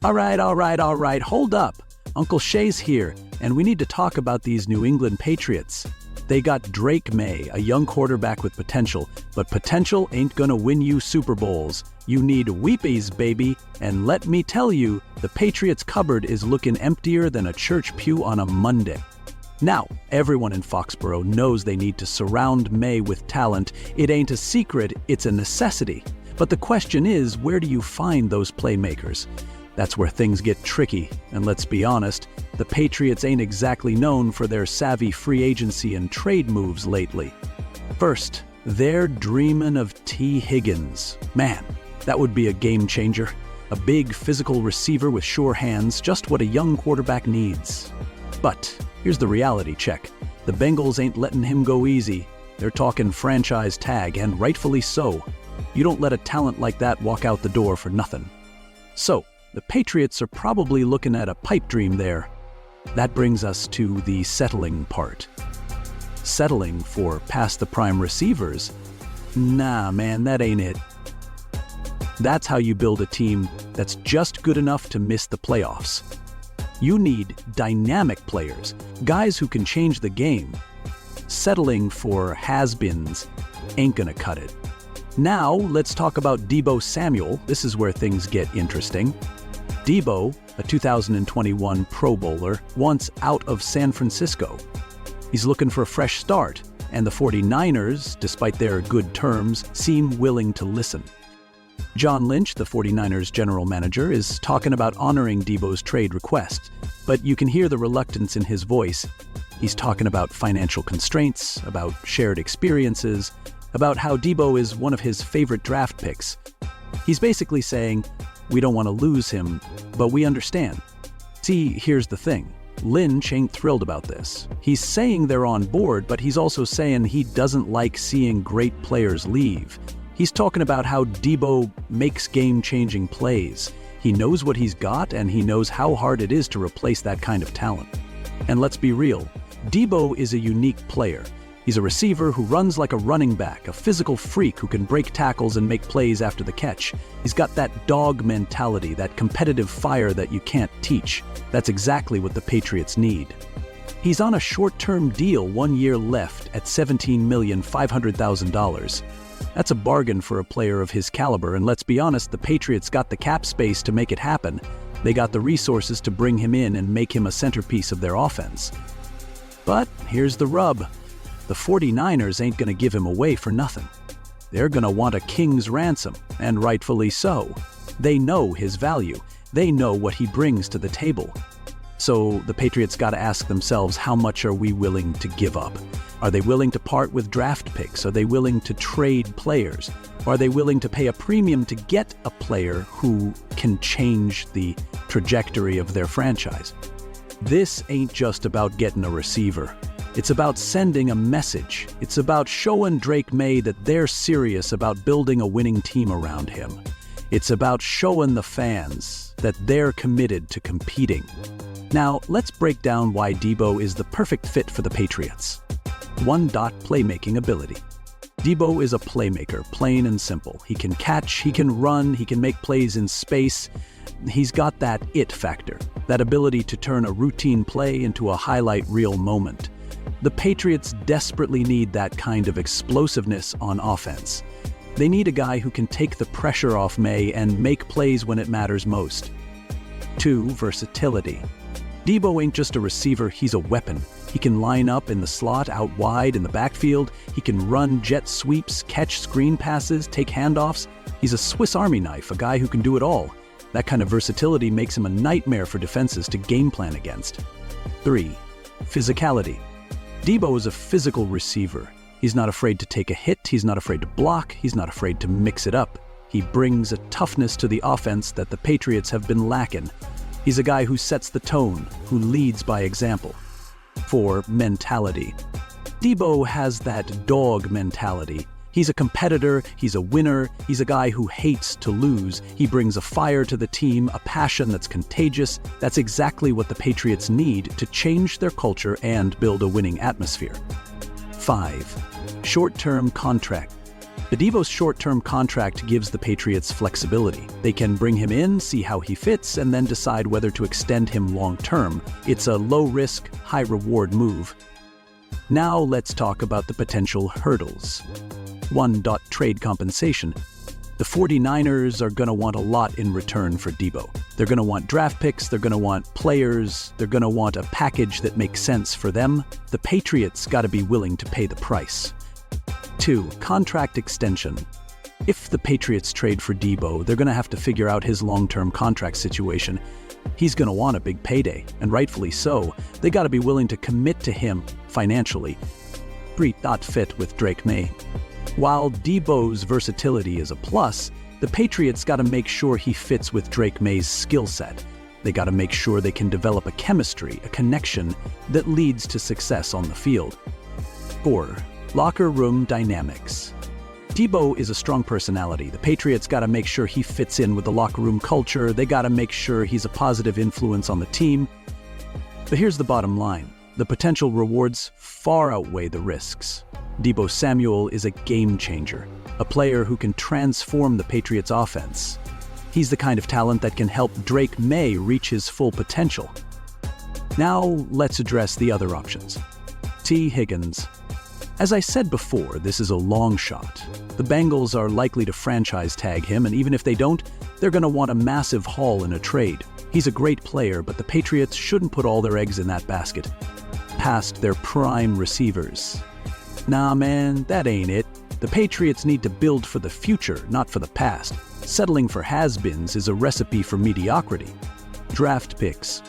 All right, hold up. Uncle Shay's here, and we need to talk about these New England Patriots. They got Drake May, a young quarterback with potential, but potential ain't gonna win you Super Bowls. You need weepies, baby, and let me tell you, the Patriots' cupboard is looking emptier than a church pew on a Monday. Now, everyone in Foxborough knows they need to surround May with talent. It ain't a secret, it's a necessity. But the question is, where do you find those playmakers? That's where things get tricky, and let's be honest, the Patriots ain't exactly known for their savvy free agency and trade moves lately. First, they're dreaming of T. Higgins. Man, that would be a game changer. A big physical receiver with sure hands, just what a young quarterback needs. But here's the reality check. The Bengals ain't letting him go easy. They're talking franchise tag, and rightfully so. You don't let a talent like that walk out the door for nothing. So, the Patriots are probably looking at a pipe dream there. That brings us to the settling part. Settling for past-the-prime receivers? Nah, man, that ain't it. That's how you build a team that's just good enough to miss the playoffs. You need dynamic players, guys who can change the game. Settling for has-beens ain't gonna cut it. Now, let's talk about Deebo Samuel. This is where things get interesting. Deebo, a 2021 Pro Bowler, wants out of San Francisco. He's looking for a fresh start, and the 49ers, despite their good terms, seem willing to listen. John Lynch, the 49ers general manager, is talking about honoring Deebo's trade request, but you can hear the reluctance in his voice. He's talking about financial constraints, about shared experiences, about how Deebo is one of his favorite draft picks. He's basically saying, we don't want to lose him, but we understand. See, here's the thing. Lynch ain't thrilled about this. He's saying they're on board, but he's also saying he doesn't like seeing great players leave. He's talking about how Deebo makes game-changing plays. He knows what he's got, and he knows how hard it is to replace that kind of talent. And let's be real, Deebo is a unique player. He's a receiver who runs like a running back, a physical freak who can break tackles and make plays after the catch. He's got that dog mentality, that competitive fire that you can't teach. That's exactly what the Patriots need. He's on a short-term deal, 1 year left, at $17,500,000. That's a bargain for a player of his caliber, and let's be honest, the Patriots got the cap space to make it happen. They got the resources to bring him in and make him a centerpiece of their offense. But here's the rub. The 49ers ain't gonna give him away for nothing. They're gonna want a king's ransom, and rightfully so. They know his value. They know what he brings to the table. So the Patriots gotta ask themselves, how much are we willing to give up? Are they willing to part with draft picks? Are they willing to trade players? Are they willing to pay a premium to get a player who can change the trajectory of their franchise? This ain't just about getting a receiver. It's about sending a message. It's about showing Drake May that they're serious about building a winning team around him. It's about showing the fans that they're committed to competing. Now, let's break down why Deebo is the perfect fit for the Patriots. 1. Playmaking ability. Deebo is a playmaker, plain and simple. He can catch, he can run, he can make plays in space. He's got that it factor, that ability to turn a routine play into a highlight reel moment. The Patriots desperately need that kind of explosiveness on offense. They need a guy who can take the pressure off May and make plays when it matters most. 2. Versatility. Deebo ain't just a receiver, he's a weapon. He can line up in the slot, out wide, in the backfield. He can run jet sweeps, catch screen passes, take handoffs. He's a Swiss Army knife, a guy who can do it all. That kind of versatility makes him a nightmare for defenses to game plan against. 3. Physicality. Deebo is a physical receiver. He's not afraid to take a hit, he's not afraid to block, he's not afraid to mix it up. He brings a toughness to the offense that the Patriots have been lacking. He's a guy who sets the tone, who leads by example. 4. Mentality. Deebo has that dog mentality. He's a competitor, he's a winner, he's a guy who hates to lose. He brings a fire to the team, a passion that's contagious. That's exactly what the Patriots need to change their culture and build a winning atmosphere. 5. Short-term contract. The Deebo's short-term contract gives the Patriots flexibility. They can bring him in, see how he fits, and then decide whether to extend him long-term. It's a low-risk, high-reward move. Now let's talk about the potential hurdles. 1. Trade compensation. The 49ers are going to want a lot in return for Deebo. They're going to want draft picks, they're going to want players, they're going to want a package that makes sense for them. The Patriots got to be willing to pay the price. 2. Contract extension. If the Patriots trade for Deebo, they're going to have to figure out his long-term contract situation. He's going to want a big payday, and rightfully so. They got to be willing to commit to him financially. 3. Fit with Drake May. While Deebo's versatility is a plus, the Patriots got to make sure he fits with Drake May's skill set. They got to make sure they can develop a chemistry, a connection that leads to success on the field. 4. Locker room dynamics. Deebo is a strong personality. The Patriots got to make sure he fits in with the locker room culture. They got to make sure he's a positive influence on the team. But here's the bottom line. The potential rewards far outweigh the risks. Deebo Samuel is a game changer, a player who can transform the Patriots' offense. He's the kind of talent that can help Drake May reach his full potential. Now let's address the other options. T. Higgins. As I said before, this is a long shot. The Bengals are likely to franchise tag him, and even if they don't, they're going to want a massive haul in a trade. He's a great player, but the Patriots shouldn't put all their eggs in that basket. Past their prime receivers. Nah, man, that ain't it. The Patriots need to build for the future, not for the past. Settling for has-beens is a recipe for mediocrity. Draft picks.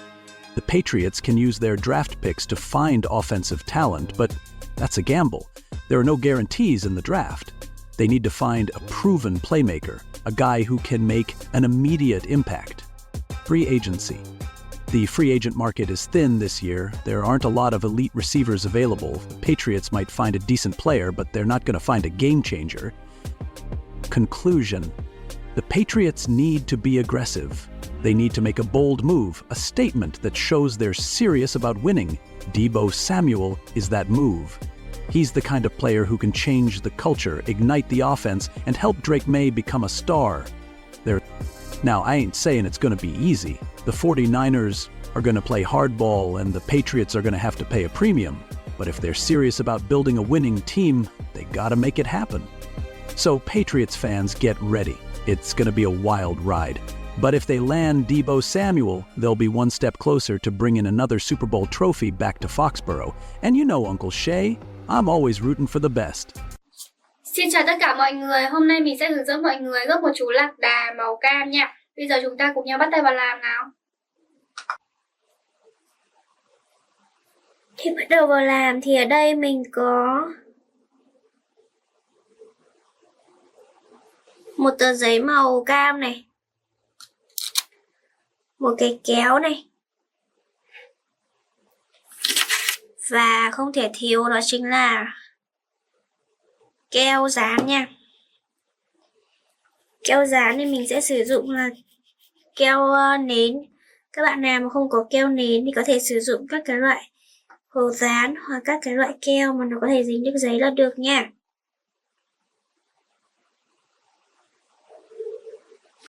The Patriots can use their draft picks to find offensive talent, but that's a gamble. There are no guarantees in the draft. They need to find a proven playmaker, a guy who can make an immediate impact. Free agency. The free agent market is thin this year. There aren't a lot of elite receivers available. The Patriots might find a decent player, but they're not going to find a game changer. Conclusion. The Patriots need to be aggressive. They need to make a bold move, a statement that shows they're serious about winning. Deebo Samuel is that move. He's the kind of player who can change the culture, ignite the offense, and help Drake May become a star. Now, I ain't saying it's going to be easy. The 49ers are going to play hardball, and the Patriots are going to have to pay a premium. But if they're serious about building a winning team, they gotta make it happen. So, Patriots fans, get ready. It's going to be a wild ride. But if they land Deebo Samuel, they'll be one step closer to bringing another Super Bowl trophy back to Foxborough. And you know Uncle Shay, I'm always rooting for the best. Xin chào tất cả mọi người, hôm nay mình sẽ hướng dẫn mọi người gấp một chú lạc đà màu cam nha. Bây giờ chúng ta cùng nhau bắt tay vào làm nào. Khi bắt đầu vào làm thì ở đây mình có một tờ giấy màu cam này, một cái kéo này, và không thể thiếu đó chính là keo dán nha. Keo dán thì mình sẽ sử dụng là keo nến. Các bạn nào mà không có keo nến thì có thể sử dụng các cái loại hồ dán hoặc các cái loại keo mà nó có thể dính được giấy là được nha.